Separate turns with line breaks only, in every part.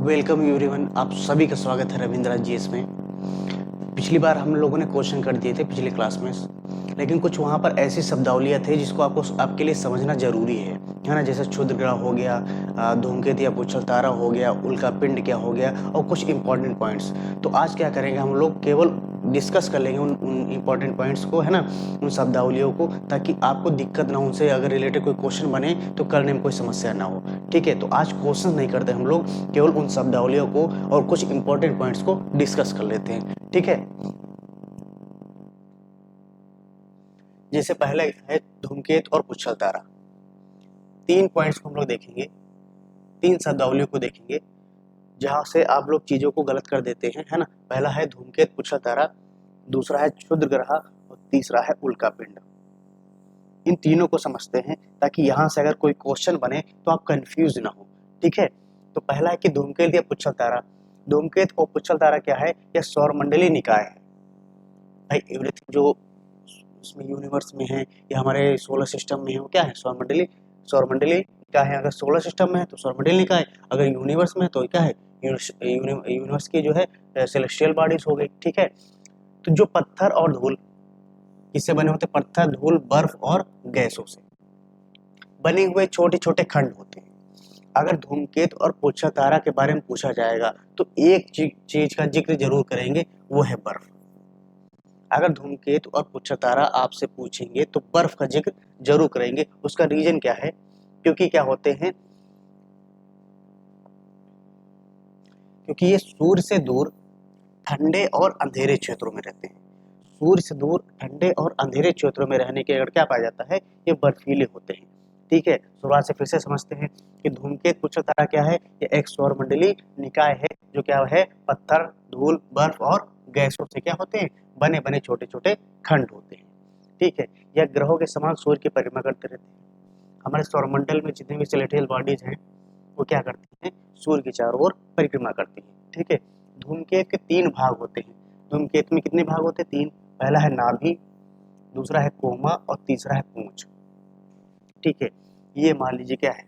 Welcome everyone, आप सभी का स्वागत है रविंद्र जीएस में। पिछली बार हम लोगों ने क्वेश्चन कर दिए थे पिछले क्लास में, लेकिन कुछ वहाँ पर ऐसी शब्दावलियाँ थे जिसको आपके लिए समझना जरूरी है ना। जैसे क्षुद्र ग्रह हो गया, धूमकेतु या पुच्छल तारा हो गया, उल्का पिंड क्या हो गया, और कुछ इंपॉर्टेंट पॉइंट्स। तो आज क्या करेंगे, हम लोग केवल डिस्कस कर लेंगे उन इंपॉर्टेंट पॉइंट्स को, है ना, उन शब्दावलियों को, ताकि आपको दिक्कत ना हो, उनसे अगर रिलेटेड कोई क्वेश्चन बने तो करने में कोई समस्या ना हो। ठीक है, तो आज क्वेश्चन नहीं करते हम लोग, केवल उन शब्दावलियों को और कुछ इंपॉर्टेंट पॉइंट्स को डिस्कस कर लेते हैं। ठीक है, जैसे पहले है धूमकेतु और पुच्छल तारा। 3 पॉइंट्स को हम लोग देखेंगे, 3 शब्दावलियों को देखेंगे जहां से आप लोग चीजों को गलत कर देते हैं, है ना। पहला है धूमकेतु पुच्छल तारा, दूसरा है क्षुद्र ग्रह और तीसरा है उल्का पिंड। इन तीनों को समझते हैं ताकि यहाँ से अगर कोई क्वेश्चन बने तो आप कंफ्यूज ना हो। ठीक है, तो पहला है कि धूमकेतु या पुच्छल तारा। धूमकेतु और पुच्छल तारा क्या है, यह सौरमंडलीय निकाय है। भाई एवरीथिंग जो उसमें यूनिवर्स में है या हमारे सोलर सिस्टम में है, वो क्या है, सौरमंडलीय निकाय है। अगर सोलर सिस्टम में है तो सौरमंडलीय निकाय, अगर यूनिवर्स में तो क्या है, यूनिवर्स की जो है सेलेस्टियल बॉडीज हो गई। ठीक है, तो जो पत्थर और धूल किससे बने होते हैं, पत्थर, धूल, बर्फ और गैसों से बने हुए छोटे छोटे खंड होते हैं। अगर धूमकेतु और पुच्छल तारा के बारे में पूछा जाएगा तो एक चीज का जिक्र जरूर करेंगे, वो है बर्फ। अगर धूमकेतु और पुच्छल तारा आपसे पूछेंगे तो बर्फ का जिक्र जरूर करेंगे। उसका रीजन क्या है, क्योंकि क्या होते हैं, क्योंकि ये सूर्य से दूर ठंडे और अंधेरे क्षेत्रों में रहते हैं। सूर्य से दूर ठंडे और अंधेरे क्षेत्रों में रहने के अगर क्या पाया जाता है, ये बर्फीले होते हैं। ठीक है, शुरुआत से फिर से समझते हैं कि धूमकेतु पुच्छल तारा क्या है, ये एक सौरमंडलीय निकाय है जो क्या है, पत्थर, धूल, बर्फ और गैसों से क्या होते हैं, बने बने छोटे छोटे खंड होते हैं। ठीक है, यह ग्रहों के समान सूर्य की परिक्रमा करते रहते हैं। हमारे सौरमंडल में जितने भी सेलेस्टियल बॉडीज हैं वो क्या करती हैं, सूर्य के चारों ओर परिक्रमा करती हैं। ठीक है, धूमकेतु के 3 भाग होते हैं। धूमकेतु में कितने भाग होते हैं, 3। पहला है नाभि, दूसरा है कोमा और तीसरा है पूंछ। ठीक है, ये मान लीजिए क्या है,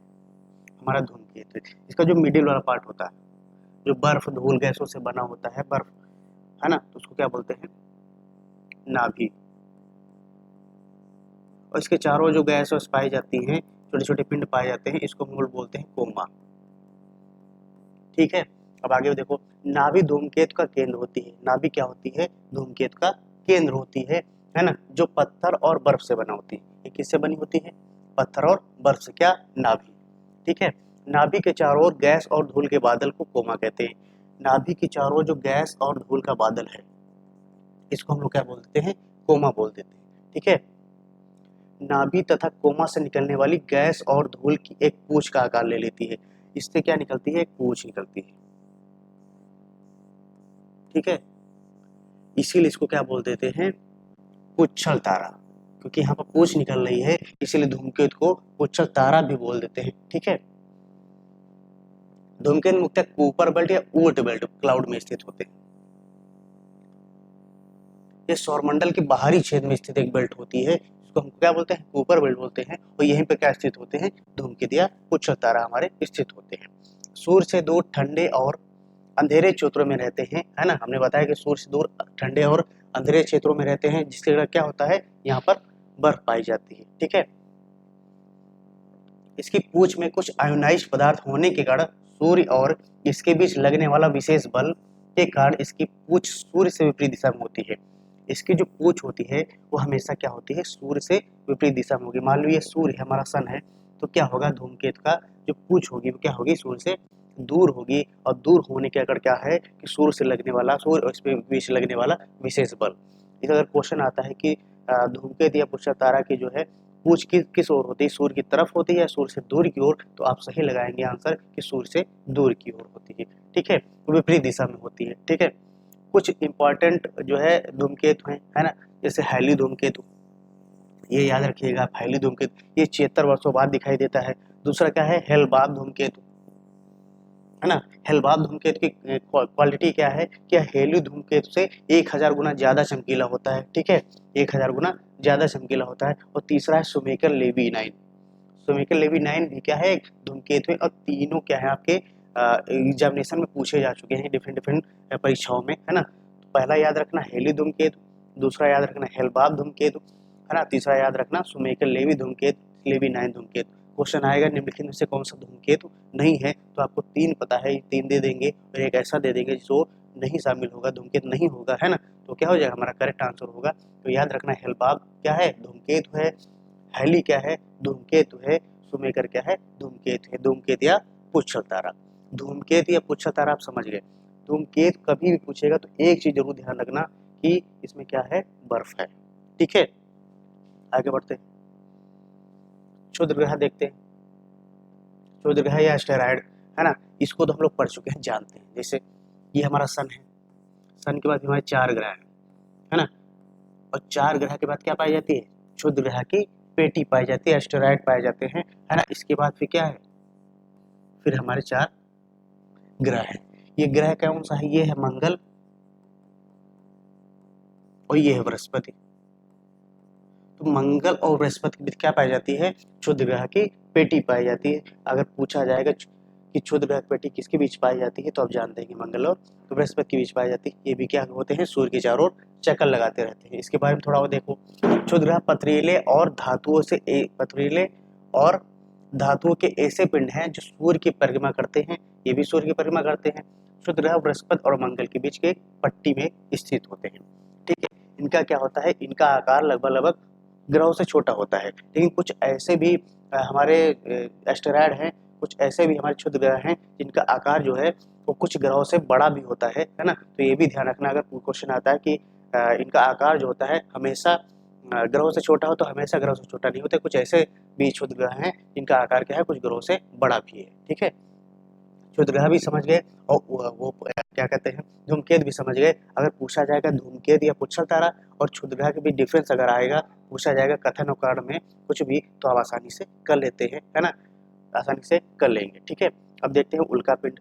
हमारा धूमकेतु। इसका जो मिडिल वाला पार्ट होता है, जो बर्फ, धूल, गैसों से बना होता है, बर्फ, है ना, तो उसको क्या बोलते हैं, नाभि। और इसके चारों जो गैस पाई जाती हैं, छोटे छोटे पिंड पाए जाते हैं, इसको हम लोग बोलते हैं कोमा। ठीक है, अब आगे देखो, नाभि धूमकेतु का केंद्र होती है। नाभि क्या होती है, धूमकेतु का केंद्र होती है ना, जो पत्थर और बर्फ से बना होती है। ये किससे बनी होती है, पत्थर और बर्फ से, क्या, नाभि। ठीक है, नाभि के चारों ओर गैस और धूल के बादल को कोमा कहते हैं। नाभि के चारों जो गैस और धूल का बादल है, इसको हम लोग क्या बोल देते हैं, कोमा बोल देते हैं। ठीक है, नाभि तथा कोमा से निकलने वाली गैस और धूल की एक पूंछ का आकार ले लेती है। इससे क्या निकलती है, एक पूंछ निकलती है। ठीक है, इसीलिए इसको क्या बोल देते हैं, पुच्छल तारा। क्योंकि यहाँ पर पूंछ निकल रही है, इसीलिए धूमकेतु को पुच्छल तारा भी बोल देते हैं। ठीक है, धूमकेतु मुख्यतः कुपर बेल्ट या ऊर्ट बेल्ट क्लाउड में स्थित होते हैं। ये सौरमंडल के बाहरी क्षेत्र में स्थित एक बेल्ट होती है, इसको हम क्या बोलते हैं, कुपर बेल्ट बोलते हैं। और यहीं पे क्या स्थित होते हैं, धूमकेतु या पुच्छल तारा हमारे स्थित होते हैं। सूर्य से दूर ठंडे और अंधेरे क्षेत्रों में रहते हैं, है ना। हमने बताया कि सूर्य से दूर ठंडे और अंधेरे क्षेत्रों में रहते हैं, जिसके कारण क्या होता है, यहाँ पर बर्फ पाई जाती है। ठीक है, इसकी पूंछ में कुछ आयोनाइज्ड पदार्थ होने के कारण सूर्य और इसके बीच लगने वाला विशेष बल के कारण इसकी पूंछ सूर्य से विपरीत दिशा में होती है। इसकी जो पूंछ होती है वो हमेशा क्या होती है, सूर्य से विपरीत दिशा में होगी। मान लो ये सूर्य है, हमारा सन है, तो क्या होगा, धूमकेतु का जो पूंछ होगी वो क्या होगी, सूर्य से दूर होगी। और दूर होने के अगर क्या है कि सूर्य से लगने वाला, सूर्य और इस पे बीच लगने वाला विशेष बल। इस अगर क्वेश्चन आता है कि धूमकेतु या पुच्छल तारा की जो है पूंछ किस ओर होती है, सूर्य की तरफ होती है या सूर्य से दूर की ओर, तो आप सही लगाएंगे आंसर कि सूर्य से दूर की ओर होती है। ठीक है, विपरीत दिशा में होती है। ठीक है, कुछ इंपॉर्टेंट जो है धूमकेतु है ना, जैसे हैली धूमकेतु, ये याद रखिएगा आप, हैली धूमकेतु ये 76 वर्षों बाद दिखाई देता है। दूसरा क्या है, हेलबाब धूमकेतु, है ना। हेलबाब धूमकेतु की क्वालिटी क्या है, क्या हेली धूमकेतु से 1000 गुना ज्यादा चमकीला होता है। ठीक है, 1000 गुना ज्यादा चमकीला होता है। और तीसरा है सुमेकर लेवी 9। सुमेकर लेवी 9 भी क्या है, एक धूमकेतु है। और तीनों क्या है आपके एग्जामिनेशन में पूछे जा चुके हैं डिफरेंट डिफरेंट परीक्षाओं में, है ना। तो पहला याद रखना हेली धूमकेतु, दूसरा याद रखना हेलबाब धूमकेतु, है ना, तीसरा याद रखना शुमेकर लेवी धूमकेतु, लेवी 9 धूमकेतु। क्वेश्चन आएगा निम्नलिखित में से कौन सा धूमकेतु नहीं है, तो आपको 3 पता है, 3 दे देंगे और एक ऐसा दे देंगे जो नहीं शामिल होगा, धूमकेतु नहीं होगा, है ना। तो क्या हो जाएगा, हमारा करेक्ट आंसर होगा। तो याद रखना हेलबाब क्या है, धूमकेतु है, हेली क्या है, धूमकेतु है, शुमेकर क्या है, धूमकेतु है। धूमकेतु या पुच्छल तारा, धूमकेतु या पुच्छल तारा आप समझ गए। धूमकेतु कभी भी पूछेगा तो एक चीज जरूर ध्यान रखना कि इसमें क्या है, बर्फ है। ठीक है, आगे बढ़ते हैं, क्षुद्र ग्रह देखते हैं। क्षुद्र ग्रह या एस्टेरॉयड, है ना, इसको तो हम लोग पढ़ चुके हैं, जानते हैं। जैसे ये हमारा सन है, सन के बाद हमारे 4 ग्रह है ना, और 4 ग्रह के बाद क्या पाई जाती है, क्षुद्र ग्रह की पेटी पाई जाती है, एस्टेरॉयड पाए जाते हैं, है ना। इसके बाद फिर क्या है, फिर हमारे 4 ग्रह है। ये ग्रह कौन सा है, ये है मंगल और ये है बृहस्पति। तो मंगल और बृहस्पति के बीच क्या पाई जाती है, क्षुद्र ग्रह की पेटी पाई जाती है। अगर पूछा जाएगा कि क्षुद्र ग्रह की पेटी किसके बीच पाई जाती है, तो आप जानते हैं कि मंगल और तो बृहस्पति के बीच पाई जाती है। ये भी क्या होते हैं, सूर्य के चारों ओर चक्कर लगाते रहते हैं। इसके बारे में थोड़ा और देखो। क्षुद्र ग्रह पथरीले और धातुओं के ऐसे पिंड हैं जो सूर्य की परिक्रमा करते हैं, ये भी सूर्य की परिक्रमा करते हैं। क्षुद्र ग्रह बृहस्पति और मंगल के बीच के पट्टी में स्थित होते हैं। ठीक है, इनका क्या होता है, इनका आकार लगभग ग्रहों से छोटा होता है। लेकिन कुछ ऐसे भी हमारे एस्टेरॉयड हैं, कुछ ऐसे भी हमारे क्षुद्र ग्रह हैं जिनका आकार जो है वो कुछ ग्रहों से बड़ा भी होता है ना। तो ये भी ध्यान रखना, अगर क्वेश्चन आता है कि इनका आकार जो होता है हमेशा ग्रहों से छोटा हो, तो हमेशा ग्रहों से छोटा नहीं होता। कुछ ऐसे भी क्षुद्र ग्रह हैं जिनका आकार क्या है, कुछ ग्रहों से बड़ा भी है। ठीक है, क्षुद्र ग्रह भी समझ गए और वो क्या कहते हैं, धूमकेतु भी समझ गए। अगर पूछा जाएगा धूमकेतु या पुच्छल तारा और क्षुद्र ग्रह के बीच डिफरेंस अगर आएगा, पूछा जाएगा कथन और कारण में कुछ भी, तो आप आसानी से कर लेते हैं, है ना, आसानी से कर लेंगे। ठीक है, अब देखते हैं उल्कापिंड।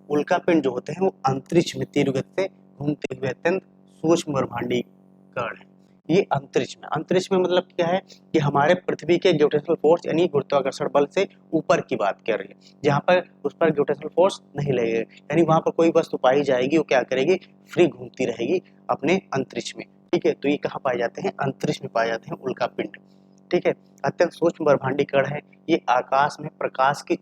उल्कापिंड जो होते हैं वो अंतरिक्ष में तीव्र गति से घूमते हुए अत्यंत सूक्ष्म ब्रह्मांडीय कण है। ये अंतरिक्ष में मतलब क्या है कि हमारे पृथ्वी के ग्रेविटेशनल फोर्स यानी गुरुत्वाकर्षण बल से ऊपर की बात कर रही है, जहाँ पर उस पर ग्रेविटेशनल फोर्स नहीं लगेगा, यानी वहां पर कोई वस्तु पाई जाएगी वो क्या करेगी, फ्री घूमती रहेगी अपने अंतरिक्ष में। ठीक है, तो ये कहाँ पाए जाते हैं, अंतरिक्ष में पाए जाते हैं उल्कापिंड। ठीक है, अत्यंत सूक्ष्म ब्रह्मांडीय कण है। ये आकाश में प्रकाश की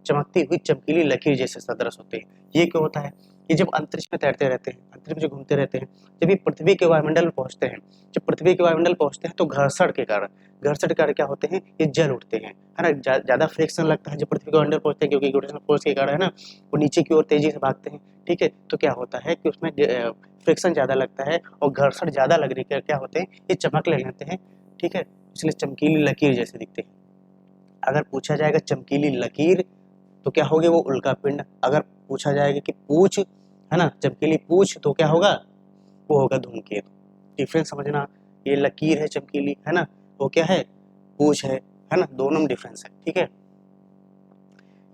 चमकती हुई चमकीली लकीर जैसे सदृश होते हैं। ये क्यों होता है, ये जब अंतरिक्ष में तैरते रहते हैं, अंतरिक्ष में घूमते रहते हैं, जब ये पृथ्वी के वायुमंडल में पहुंचते हैं, जब पृथ्वी के वायुमंडल पहुंचते हैं तो घर्षण के कारण क्या होते हैं, ये जल उठते हैं, है ना। ज्यादा फ्रिक्शन लगता है जब पृथ्वी के वायुमंडल पहुंचते हैं, क्योंकि ग्रेविटेशनल फोर्स के कारण, है ना, वो नीचे की ओर तेजी से भागते हैं। ठीक है, तो क्या होता है कि उसमें फ्रिक्शन ज्यादा लगता है और घर्षण ज्यादा लगने के क्या होते हैं, ये चमक लेते हैं। ठीक है, इसलिए चमकीली लकीर जैसे दिखते हैं। अगर पूछा जाएगा चमकीली लकीर तो क्या होगी, वो उल्कापिंड। अगर पूछा जाएगा कि पूछ, है ना, चमकीली पूछ, तो क्या होगा, वो होगा धूमकेतु। डिफरेंस समझना, ये लकीर है चमकीली, है ना, वो क्या है, पूछ है ना, दोनों में डिफरेंस है। ठीक है,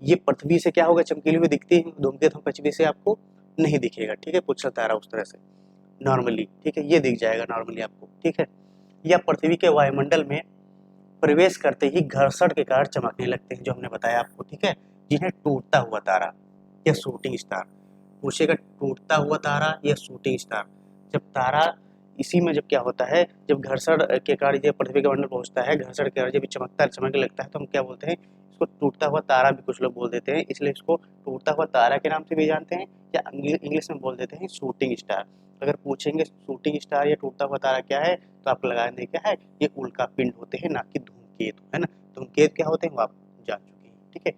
ये पृथ्वी से क्या होगा, चमकीली हुई दिखती है, धूमकेतु पृथ्वी से आपको नहीं दिखेगा। ठीक है, पुच्छल तारा उस तरह से नॉर्मली, ठीक है, ये दिख जाएगा नॉर्मली आपको। ठीक है, या पृथ्वी के वायुमंडल में प्रवेश करते ही घर्षण के कारण चमकने लगते हैं, जो हमने बताया आपको। ठीक है, जिन्हें टूटता हुआ तारा या शूटिंग स्टार पूछेगा, टूटता हुआ तारा या शूटिंग स्टार। जब तारा इसी में जब क्या होता है, जब घर्षण के कारण जब पृथ्वी के मंडल पहुंचता है, घर्षण के कारण जब चमकने लगता है, तो हम क्या बोलते हैं, इसको टूटता हुआ तारा भी कुछ लोग बोल देते हैं, इसलिए इसको टूटता हुआ तारा के नाम से भी जानते हैं, या इंग्लिश में बोल देते हैं शूटिंग स्टार। अगर पूछेंगे शूटिंग स्टार या टूटता हुआ तारा क्या है, तो आपको लगा दें क्या है, ये उल्कापिंड होते हैं, ना कि धूमकेतु, है ना। धूमकेतु क्या होते हैं वो आप जान चुके हैं। ठीक है,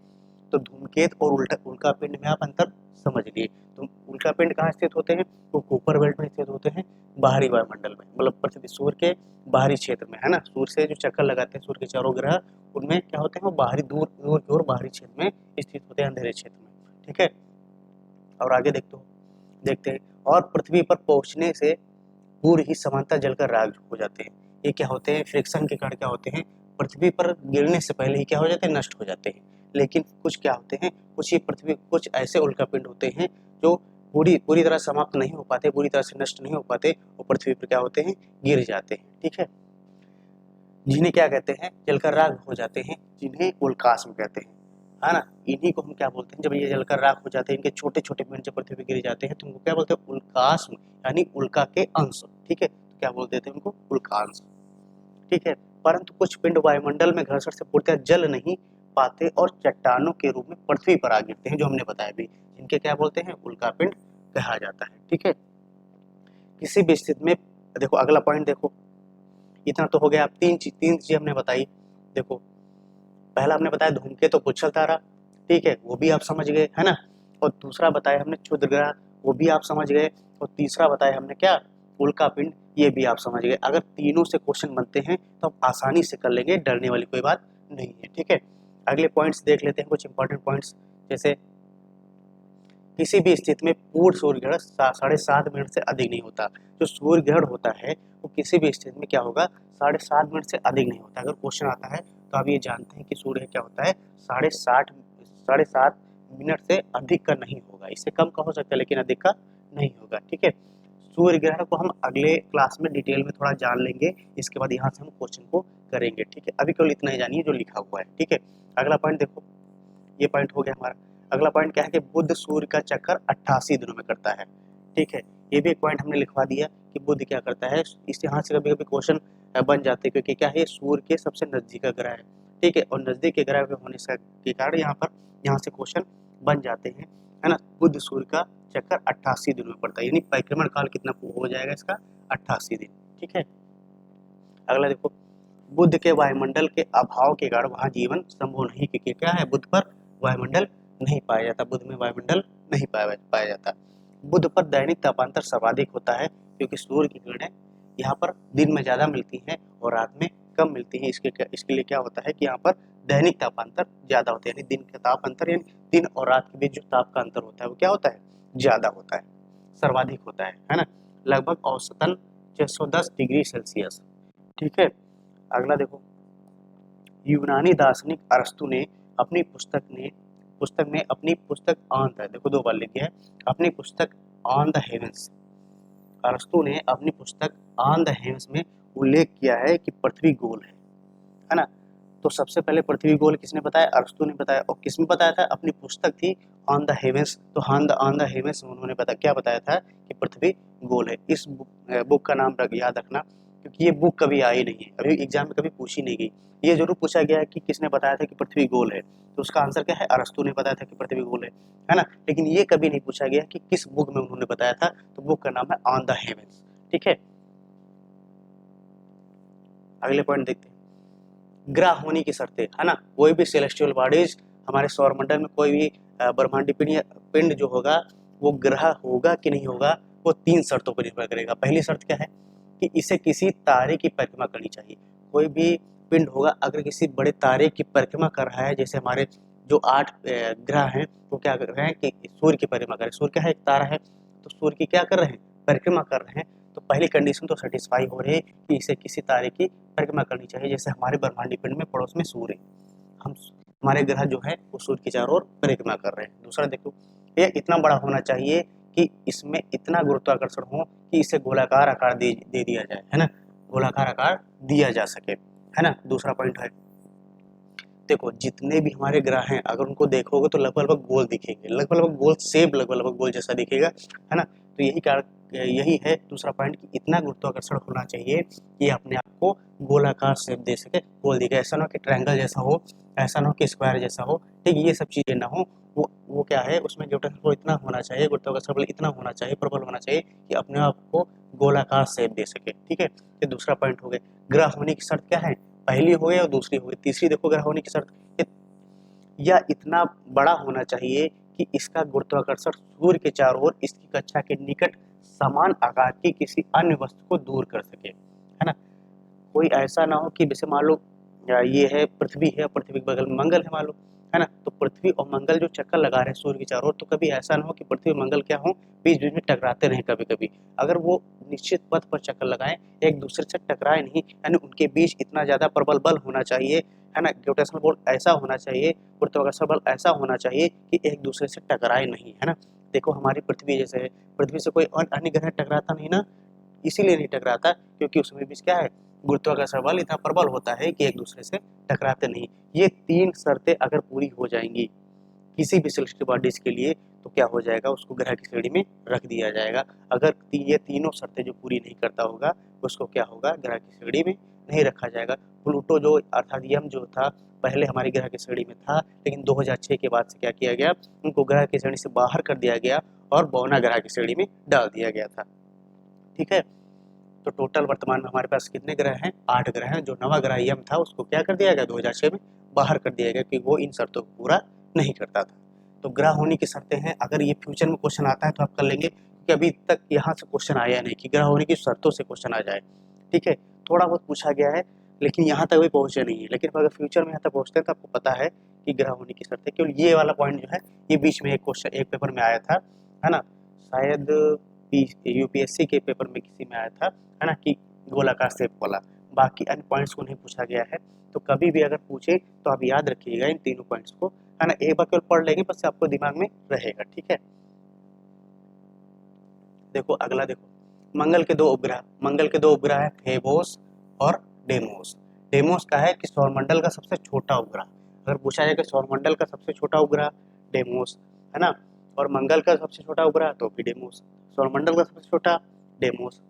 तो धूमकेतु और उल्कापिंड में आप अंतर समझ लिए। तो उल्कापिंड कहाँ स्थित होते हैं, वो कुपर बेल्ट में स्थित होते हैं, बाहरी वायुमंडल में, मतलब पृथ्वी सूर्य के बाहरी क्षेत्र में, है ना। सूर्य से जो चक्कर लगाते हैं सूर्य के चारों ग्रह, उनमें क्या होते हैं, वो बाहरी दूर दूर की ओर बाहरी क्षेत्र में स्थित होते हैं, अंधेरे क्षेत्र में। ठीक है, और आगे देखते हैं, और पृथ्वी पर पहुंचने से पूर्व ही समानता जलकर राख हो जाते हैं। ये क्या होते हैं, फ्रिक्शन के कारण क्या होते हैं, पृथ्वी पर गिरने से पहले ही क्या हो जाते हैं, नष्ट हो जाते हैं। लेकिन कुछ क्या होते हैं, कुछ ऐसे उल्कापिंड होते हैं जो पूरी तरह समाप्त नहीं हो पाते, पूरी तरह से नष्ट नहीं हो पाते, वो पृथ्वी पर क्या होते हैं, गिर जाते हैं। ठीक है, जिन्हें क्या कहते हैं, जलकर राख हो जाते हैं, जिन्हें उल्कास्म कहते हैं, है ना। इन्हीं को हम क्या बोलते हैं, जब ये जलकर राख हो जाते हैं, इनके छोटे छोटे पिंड जब पृथ्वी पे गिर जाते हैं तो उनको क्या बोलते हैं, उल्कास्म, यानी उल्का के अंश, ठीक है। तो क्या बोल देते हैं उनको, उल्कांश, ठीक है। परंतु कुछ पिंड वायुमंडल में घर्षण से पूर्णतः जल नहीं पाते और चट्टानों के रूप में पृथ्वी पर आ गिरते हैं, जो हमने बताया भी, इनके क्या बोलते हैं, उल्का पिंड कहा जाता है, ठीक है। किसी भी स्थिति में, देखो अगला पॉइंट देखो, इतना तो हो गया, अब तीन चीज हमने बताई। देखो पहला हमने बताया धूमकेतु, पुच्छल तारा, ठीक है, वो भी आप समझ गए, है ना। और दूसरा बताया हमने क्षुद्र ग्रह, वो भी आप समझ गए। और तीसरा बताया हमने क्या, उल्का पिंड, ये भी आप समझ गए। अगर तीनों से क्वेश्चन बनते हैं तो आप आसानी से कर लेंगे, डरने वाली कोई बात नहीं है, ठीक है। अगले पॉइंट्स देख लेते हैं, कुछ इंपॉर्टेंट पॉइंट्स, जैसे किसी भी स्थिति में पूर्ण सूर्य ग्रहण 7.5 मिनट से अधिक नहीं होता। जो सूर्य ग्रहण होता है वो किसी भी स्थिति में क्या होगा, 7.5 मिनट से अधिक नहीं होता। अगर क्वेश्चन आता है तो आप ये जानते हैं कि सूर्य क्या होता है, 7.5 मिनट से अधिक का नहीं होगा। इससे कम का हो सकता है लेकिन अधिक का नहीं होगा, ठीक है। सूर्य ग्रहण को हम अगले क्लास में डिटेल में थोड़ा जान लेंगे, इसके बाद यहाँ से हम क्वेश्चन को करेंगे, ठीक है। अभी केवल इतना ही जानिए जो लिखा हुआ है, ठीक है। अगला पॉइंट देखो, ये पॉइंट हो गया हमारा। अगला पॉइंट क्या है कि बुध सूर्य का चक्कर 88 दिनों में करता है, ठीक है। ये भी एक पॉइंट हमने लिखवा दिया कि बुध क्या करता है। इस यहाँ से कभी कभी क्वेश्चन बन जाते हैं, क्योंकि क्या है, सूर्य के सबसे नजदीक का ग्रह है, ठीक है। और नजदीक के ग्रह होने के कारण यहाँ से क्वेश्चन बन जाते हैं, है ना। बुध सूर्य का चक्कर 88 दिनों में पड़ता है, यानी परिक्रमण काल कितना हो जाएगा इसका, 88 दिन, ठीक है। अगला देखो, बुध के वायुमंडल के अभाव के कारण वहां जीवन संभव नहीं, क्योंकि क्या है, बुध पर वायुमंडल नहीं पाया जाता, बुध में वायुमंडल नहीं पाया जाता। बुध पर दैनिक तापांतर सर्वाधिक होता है, क्योंकि सूर्य की किरणें यहाँ पर दिन में ज्यादा मिलती हैं और रात में कम मिलती हैं। इसके लिए क्या होता है कि यहाँ पर दैनिक तापांतर ज्यादा होता है, यानी दिन का ताप अंतर, यानी दिन और रात के बीच जो ताप का अंतर होता है वो क्या होता है, ज्यादा होता है, सर्वाधिक होता है ना। लगभग औसतन 610 डिग्री सेल्सियस, ठीक है। अगला देखो, यूनानी दार्शनिक अरस्तु ने अपनी पुस्तक ऑन द, देखो 2 बार लिखी है, अपनी पुस्तक ऑन द हेवेंस, अरस्तु ने अपनी पुस्तक ऑन द हेवेंस में उल्लेख किया है कि पृथ्वी गोल है ना। तो सबसे पहले पृथ्वी गोल किसने बताया, अरस्तु ने बताया। और किसने बताया था, अपनी पुस्तक थी ऑन द हेवेंस, तो ऑन द हेवेंस उन्होंने क्या बताया था कि पृथ्वी गोल है। इस बुक का नाम याद रखना, क्योंकि ये बुक कभी आई नहीं है, अभी एग्जाम में कभी पूछी नहीं गई। ये जरूर पूछा गया है कि किसने बताया था कि पृथ्वी गोल है, तो उसका आंसर क्या है, अरस्तु ने बताया था कि पृथ्वी गोल है ना। लेकिन ये कभी नहीं पूछा गया कि किस बुक में उन्होंने बताया था, तो बुक का नाम है ऑन द हेवेंस, ठीक है। अगले पॉइंट देखते हैं, ग्रह होने की शर्तें, है ना। कोई भी सेलेस्टियल बॉडीज हमारे सौरमंडल में, कोई भी ब्रह्मांडीय पिंड जो होगा वो ग्रह होगा कि नहीं होगा, वो 3 शर्तों पर निर्भर करेगा। पहली शर्त क्या है कि इसे किसी तारे की परिक्रमा करनी चाहिए। कोई भी पिंड होगा अगर किसी बड़े तारे की परिक्रमा कर रहा है, जैसे हमारे जो 8 ग्रह हैं वो क्या कर रहे हैं कि सूर्य की परिक्रमा कर रहे हैं। सूर्य क्या है, एक तारा है, तो सूर्य की क्या कर रहे हैं, परिक्रमा कर रहे हैं। तो पहली कंडीशन तो सेटिस्फाई हो रही है कि इसे किसी तारे की परिक्रमा करनी चाहिए, जैसे हमारे ब्रह्मांडीय पिंड में पड़ोस में सूर्य, हम हमारे ग्रह जो है वो सूर्य की चारों ओर परिक्रमा कर रहे हैं। दूसरा देखो, ये इतना बड़ा होना चाहिए कि इसमें इतना गुरुत्वाकर्षण हो कि इसे गोलाकार आकार दे दिया जाए, है ना, गोलाकार आकार दिया जा सके, है ना। दूसरा पॉइंट है, देखो जितने भी हमारे ग्रह हैं अगर उनको देखोगे तो लगभग लगभग गोल दिखेंगे, लगभग लगभग गोल शेप, लगभग लगभग गोल जैसा दिखेगा, है ना। तो यही है दूसरा पॉइंट कि इतना गुरुत्वाकर्षण होना चाहिए कि अपने आप को गोलाकार शेप दे सके, गोल दिखे। ऐसा ना हो कि ट्रायंगल जैसा हो, ऐसा ना हो कि स्क्वायर जैसा हो, ठीक, ये सब चीजें ना हो। वो क्या है, उसमें ग्रेविटेशन इतना होना चाहिए, गुरुत्वाकर्षण बल इतना होना चाहिए, प्रबल होना चाहिए कि अपने आप को गोलाकार शेप दे सके, ठीक है। ये दूसरा पॉइंट हो गया। ग्रह होने की शर्त क्या है, पहली हो गई और दूसरी हो गई। तीसरी देखो, ग्रह होने की शर्त, या इतना बड़ा होना चाहिए कि इसका गुरुत्वाकर्षण सूर्य के चारों ओर इसकी कक्षा के निकट समान आकार की किसी अन्य वस्तु को दूर कर सके, है ना। कोई ऐसा ना हो कि जैसे मान लो ये है पृथ्वी है, पृथ्वी के बगल में मंगल है मान लो, है ना। तो पृथ्वी और मंगल जो चक्कर लगा रहे हैं सूर्य के चारों ओर, तो कभी ऐसा ना हो कि पृथ्वी और मंगल क्या हो, बीच बीच में टकराते रहें कभी कभी। अगर वो निश्चित पथ पर चक्कर लगाएं, एक दूसरे से टकराए नहीं, यानी उनके बीच इतना ज्यादा प्रबल बल होना चाहिए, है ना, ग्रेविटेशनल बल ऐसा होना चाहिए, गुरुत्वाकर्षण बल ऐसा होना चाहिए कि एक दूसरे से टकराए नहीं, है ना। देखो हमारी पृथ्वी जैसे है, पृथ्वी से कोई अन्य ग्रह टकराता नहीं ना, इसीलिए नहीं टकराता क्योंकि उसमें भी क्या है, गुरुत्वाकर्षण बल इतना प्रबल होता है कि एक दूसरे से टकराते नहीं। ये 3 शर्तें अगर पूरी हो जाएंगी किसी भी सेलेस्टियल बॉडीज के लिए तो क्या हो जाएगा, उसको ग्रह की श्रेणी में रख दिया जाएगा। अगर ये तीनों शर्तें जो पूरी नहीं करता होगा उसको क्या होगा, ग्रह की श्रेणी में नहीं रखा जाएगा। प्लूटो जो अर्थात यम जो था पहले हमारी ग्रह की श्रेणी में था, लेकिन 2006 के बाद से क्या किया गया, उनको ग्रह की श्रेणी से बाहर कर दिया गया और बौना ग्रह की श्रेणी में डाल दिया गया था। ठीक है, तो टोटल वर्तमान में हमारे पास कितने ग्रह हैं, 8 ग्रह हैं। जो नवा ग्रह यम था उसको क्या कर दिया गया, 2006 में बाहर कर दिया गया कि वो इन शर्तों को पूरा नहीं करता था। तो ग्रह होने की शर्तें हैं, अगर ये फ्यूचर में क्वेश्चन आता है तो आप कर लेंगे, क्योंकि अभी तक यहाँ से क्वेश्चन आया नहीं कि ग्रह होने की शर्तों से क्वेश्चन आ जाए। ठीक है, थोड़ा बहुत पूछा गया है लेकिन यहाँ तक भी पहुँचे नहीं है, लेकिन अगर फ्यूचर में यहाँ तक पहुँचते हैं तो आपको पता है कि ग्रह होने की शर्तें। केवल ये वाला पॉइंट जो है ये बीच में एक क्वेश्चन एक पेपर में आया था, है ना, शायद यूपीएससी के पेपर में किसी में आया था, है ना, कि गोलाकार शेप वाला। बाकी अन्य पॉइंट्स को नहीं पूछा गया है, तो कभी भी अगर पूछे तो आप याद रखिएगा इन तीनों पॉइंट्स को, है ना, एक बार केवल पढ़ लेंगे बस आपको दिमाग में रहेगा। ठीक है, देखो अगला, देखो मंगल के दो उपग्रह है फेबोस और डेमोस। डेमोस का है कि सौरमंडल का सबसे छोटा उपग्रह। अगर पूछा जाए कि सौरमंडल का सबसे छोटा उपग्रह डेमोस, है ना, और मंगल का सबसे छोटा उपग्रह तो भी डेमोस। सौरमंडल का सबसे छोटा डेमोस,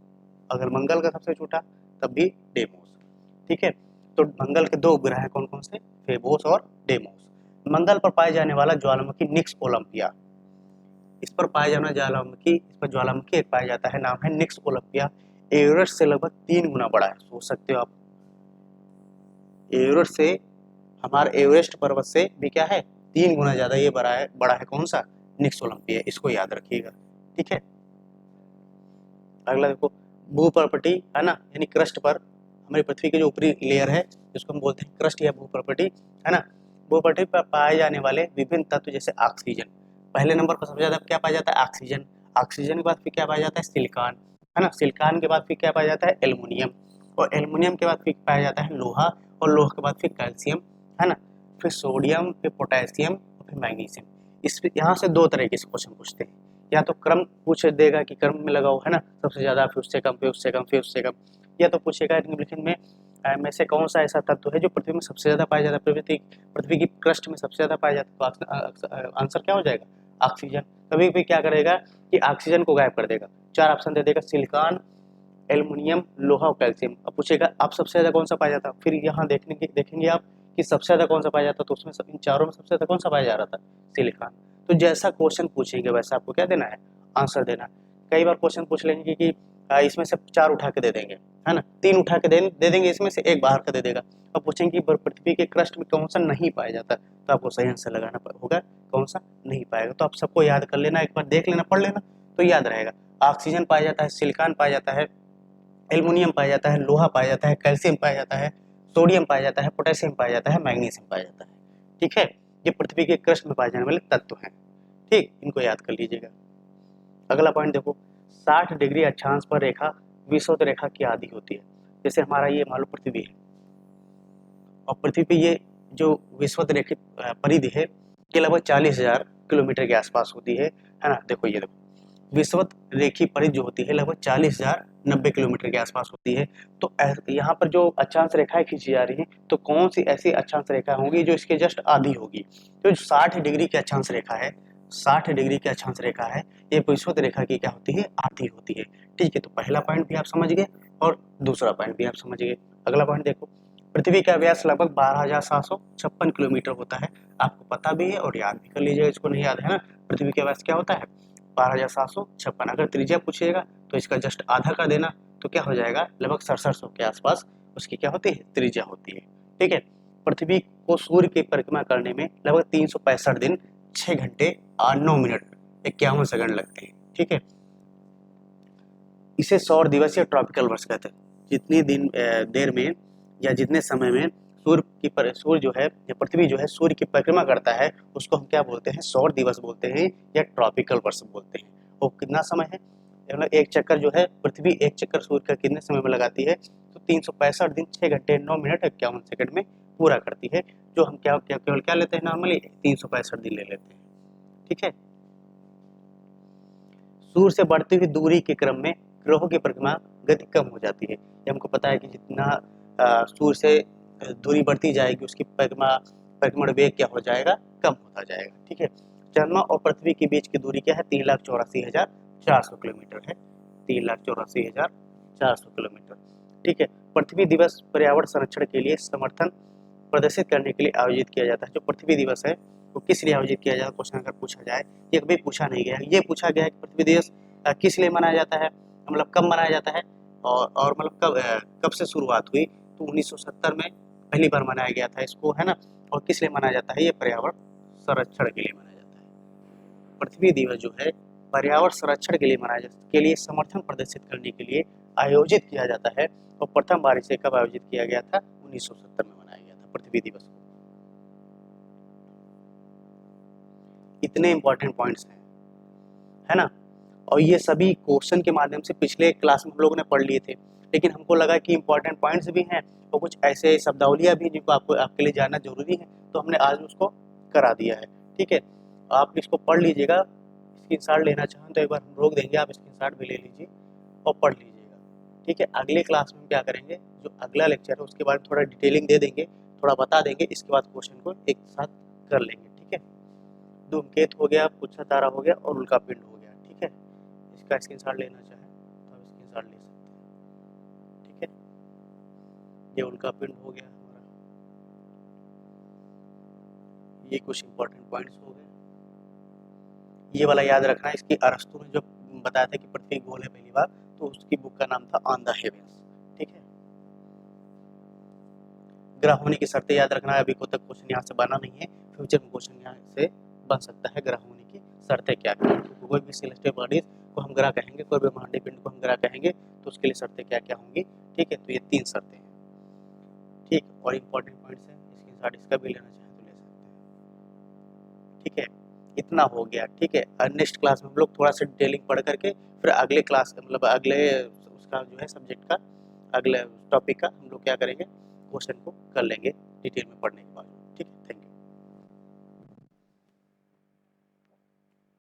अगर मंगल का सबसे छोटा तब भी डेमोस। ठीक है, तो मंगल के दो उपग्रह हैं, कौन कौन से, फेबोस और डेमोस। मंगल पर पाए जाने वाला ज्वालामुखी निक्स ओलंपिया, इस पर ज्वालामुखी एक पाया जाता है, नाम है निक्स ओलंपिया। एवरेस्ट से लगभग 3 गुना बड़ा है, सोच सकते हो आप, एवरेस्ट से, हमारे एवरेस्ट पर्वत से भी क्या है 3 गुना ज्यादा ये बड़ा है कौन सा, निक्स ओलंपिया, इसको याद रखिएगा। ठीक है, अगला देखो भूपर्पटी, है ना, यानी क्रस्ट पर, हमारी पृथ्वी की जो ऊपरी लेयर है जिसको हम बोलते हैं क्रस्ट या भूपर्पटी, है ना, भूपर्पटी पर पाए जाने वाले विभिन्न तत्व जैसे ऑक्सीजन, पहले नंबर पर सबसे ज्यादा क्या पाया जाता है, ऑक्सीजन। ऑक्सीजन के बाद फिर क्या पाया जाता है, सिलिकॉन, है ना, सिलिकॉन के बाद फिर क्या पाया जाता है, एल्युमिनियम, और एल्युमिनियम के बाद फिर पाया जाता है लोहा, और लोहा के बाद फिर कैल्शियम, है ना, फिर सोडियम, फिर पोटेशियम और फिर मैग्नीशियम। इस यहाँ से 2 तरीके से क्वेश्चन पूछते हैं, या तो क्रम पूछ देगा कि क्रम में लगाओ, है ना, सबसे ज्यादा फिर उससे कम, फिर उससे कम, फिर उससे कम, या तो पूछेगा निम्नलिखित में से कौन सा ऐसा तत्व है जो पृथ्वी में सबसे ज्यादा पाया जाता है, पृथ्वी की क्रस्ट में सबसे ज्यादा पाया जाता है, तो आंसर क्या हो जाएगा, ऑक्सीजन। कभी भी क्या करेगा कि ऑक्सीजन को गायब कर देगा, 4 ऑप्शन दे देगा, सिलिकॉन, एल्युमिनियम, लोहा और कैल्शियम। अब पूछेगा आप सबसे ज्यादा कौन सा पाया जाता है, फिर यहाँ देखेंगे आप कि सबसे ज्यादा कौन सा पाया जाता है, तो उसमें इन चारों में सबसे ज्यादा कौन सा पाया जा रहा था, सिलिकॉन। तो जैसा क्वेश्चन पूछेंगे वैसा आपको क्या देना है, आंसर देना। कई बार क्वेश्चन पूछ लेंगे कि इसमें से 4 उठा के दे देंगे, है ना, 3 उठा के दे देंगे, इसमें से 1 बाहर का दे देगा। अब पूछेंगे कि पृथ्वी के क्रस्ट में कौन सा नहीं पाया जाता, तो आपको सही आंसर लगाना होगा कौन सा नहीं पाएगा। तो आप सबको याद कर लेना, एक बार देख लेना, पढ़ लेना तो याद रहेगा। ऑक्सीजन पाया जाता है, सिलिकॉन पाया जाता है, एल्युमिनियम पाया जाता है, लोहा पाया जाता है, कैल्शियम पाया जाता है, सोडियम पाया जाता है, पोटेशियम पाया जाता है, मैग्नीशियम पाया जाता है। ठीक है, ये पृथ्वी के क्रस्ट में पाए जाने वाले तत्व हैं। ठीक, इनको याद कर लीजिएगा। अगला पॉइंट देखो, 60 डिग्री अक्षांश पर रेखा विषुवत रेखा की आधी होती है। जैसे हमारा ये मान लो पृथ्वी है, और पृथ्वी पे ये जो विषुवत रेखित परिधि है ये लगभग 40,000 किलोमीटर के आसपास होती है ना। देखो ये देखो, विषुवत रेखी परिधि जो होती है लगभग 40,090 किलोमीटर के आसपास होती है। तो यहाँ पर जो अक्षांश रेखाएं खींची जा रही हैं, तो कौन सी ऐसी अक्षांश रेखा होंगी जो इसके जस्ट आधी होगी। तो 60 डिग्री की अक्षांश रेखा है, 60 डिग्री की अक्षांश रेखा है, ये विषुवत रेखा की क्या होती है, आधी होती है। ठीक है, तो पहला पॉइंट भी आप समझ गए और दूसरा पॉइंट भी आप समझ गए। अगला पॉइंट देखो, पृथ्वी का व्यास लगभग 12,756 किलोमीटर होता है। आपको पता भी है और याद भी कर लीजिएगा, इसको नहीं याद है ना, पृथ्वी का व्यास क्या होता है 12,756। अगर त्रिज्या पूछेगा तो इसका जस्ट आधा कर देना, तो क्या हो जाएगा, लगभग 6700 के आसपास उसकी क्या होती है, त्रिज्या होती है। ठीक है, पृथ्वी को सूर्य की परिक्रमा करने में लगभग 365 दिन 6 घंटे 9 मिनट 51 सेकंड लगते हैं। ठीक है, इसे सौर दिवस या ट्रॉपिकल वर्ष कहते हैं। जितनी देर में या जितने समय में सूर्य जो है या पृथ्वी जो है सूर्य की परिक्रमा करता है उसको हम क्या बोलते हैं, सौर दिवस बोलते हैं या ट्रॉपिकल वर्ष बोलते हैं। और कितना समय है, मतलब एक चक्कर जो है पृथ्वी एक चक्कर सूर्य का कितने समय में लगाती है, तो 365 दिन 6 घंटे 9 मिनट 51 सेकंड में पूरा करती है। जो हम केवल क्या लेते हैं, नॉर्मली 365 दिन ले लेते हैं। ठीक है, सूर्य से बढ़ती हुई दूरी के क्रम में ग्रहों की परिक्रमा गति कम हो जाती है। ये हमको पता है कि जितना सूर्य से दूरी बढ़ती जाएगी उसकी परिक्रमण वेग क्या हो जाएगा, कम होता जाएगा। ठीक है, चंद्रमा और पृथ्वी के बीच की दूरी क्या है, 3,84,400 किलोमीटर है, 3,84,400 किलोमीटर। ठीक है, पृथ्वी दिवस पर्यावरण संरक्षण के लिए समर्थन प्रदर्शित करने के लिए आयोजित किया जाता है। जो पृथ्वी दिवस है वो किस लिए आयोजित किया जाता है, क्वेश्चन अगर पूछा जाए, ये कभी पूछा नहीं गया। ये पूछा गया है कि पृथ्वी दिवस किस लिए मनाया जाता है, मतलब कब मनाया जाता है, और मतलब कब से शुरुआत हुई, तो 1970 में पहली बार मनाया गया था इसको, है ना। और किस लिए मनाया जाता है, ये पर्यावरण संरक्षण के लिए मनाया जाता है। पृथ्वी दिवस जो है पर्यावरण संरक्षण के लिए मनाया जाता है, के लिए समर्थन प्रदर्शित करने के लिए आयोजित किया जाता है। और प्रथम बार इसे कब आयोजित किया गया था, 1970 में मनाया गया था पृथ्वी दिवस को। इतने इंपॉर्टेंट पॉइंट्स हैं, है ना। और ये सभी क्वेश्चन के माध्यम से पिछले क्लास में हम लोगों ने पढ़ लिए थे, लेकिन हमको लगा कि इंपॉर्टेंट पॉइंट्स भी हैं और कुछ ऐसे शब्दावलियाँ भी जिनको आपके लिए जानना जरूरी है, तो हमने आज उसको करा दिया है। ठीक है, आप इसको पढ़ लीजिएगा, स्क्रीनशॉट लेना चाहें तो एक बार हम रोक देंगे, आप स्क्रीनशॉट भी ले लीजिए और पढ़ लीजिएगा। ठीक है, अगले क्लास में क्या करेंगे, जो अगला लेक्चर है उसके बारे में थोड़ा डिटेलिंग दे देंगे, थोड़ा बता देंगे, इसके बाद क्वेश्चन को एक साथ कर लेंगे। ठीक है, धूमकेतु हो गया, पुच्छर तारा हो गया और उल्का पिंड हो गया। ठीक है, इसका स्क्रीनशॉट लेना चाहें तो आप स्क्रीनशॉट ले सकते हैं। ठीक है, ये उल्का पिंड हो गया हमारा, ये कुछ इंपॉर्टेंट पॉइंट्स हो गए। ये वाला याद रखना, इसकी अरस्तु ने जो बताया था कि पृथ्वी गोल है पहली बार, तो उसकी बुक का नाम था ऑन द हेवेंस। ठीक है, ग्रह होने की शर्तें याद रखना है, अभी को तक क्वेश्चन यहाँ से बना नहीं है, फ्यूचर में क्वेश्चन यहाँ से बन सकता है। ग्रह होने की शर्तें क्या है, कोई भी सेलेस्टियल बॉडीज को हम ग्रह कहेंगे, कोई भी ब्रह्मांडीय पिंड को हम ग्रह कहेंगे, तो उसके लिए शर्तें क्या क्या होंगी। ठीक है, तो ये 3 शर्तें हैं। ठीक, और इम्पोर्टेंट पॉइंट्स हैं, स्क्रीनशॉट इसका भी लेना चाहें तो ले सकते हैं। ठीक है, इतना हो गया। ठीक है, नेक्स्ट क्लास में हम लोग थोड़ा सा डिटेलिंग पढ़ करके फिर अगले क्लास मतलब अगले उसका जो है सब्जेक्ट का, अगले टॉपिक का हम लोग क्या करेंगे, क्वेश्चन को कर लेंगे डिटेल में पढ़ने के बाद।